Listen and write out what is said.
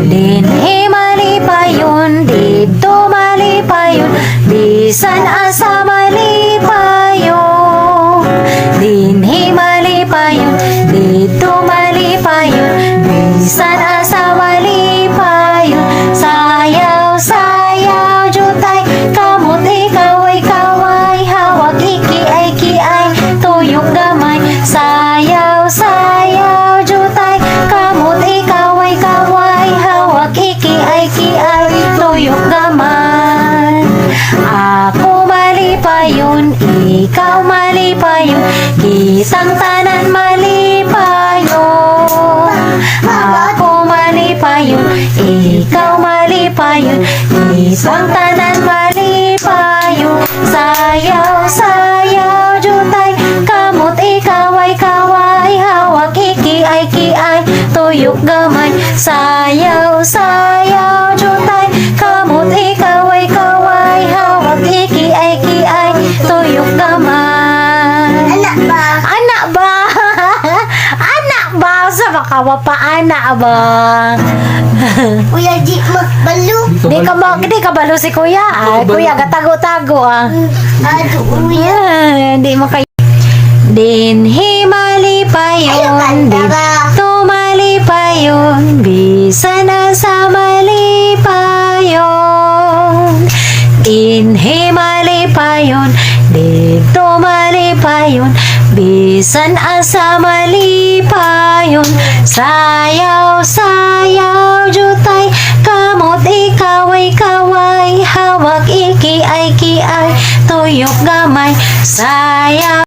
Dinhi malipayon, dito malipayon, bisan asa malipayon. Dinhi malipayon, dito malipayon, bisan asa malipayon. Sayaw, sayaw, jutay, kamot ikaway, kaway, hawak ikiay, kiay, tuyok gamay. Sayaw, sayaw, jutay, kamot ikaway, kaway, hawak ikiay, kiay, tuyok gamay. Ako malipayon, ikaw malipayon, kitang tanan malipayon. Ako malipayon, ikaw malipayon, kitang tanan malipayon. Sayaw, sayaw, jutay, kamot ikaway, kaway, hawak ikiay, kiay, tuyok gamay. Sayaw, sayaw, jutay, kamot ikaway, kaway, hawak ikiay, kiay, tuyok gamay. Anak ba? Anak ba? Anak ba? Sa makawa pa anak ba? Kuya di magbalo. Di ka balo si kuya. Kuya, gatago-tago ah. Ado kuya. Hindi mo kayo. Dinhi malipayon, dito malipayon, bisan asa malipayon. Dinhi malipayon, dito malipayon, bisan asa malipayon. Sayaw, sayaw, jutay, kamot ikaway, kaway, hawak ikiay, kiay, tuyok gamay. Sayaw.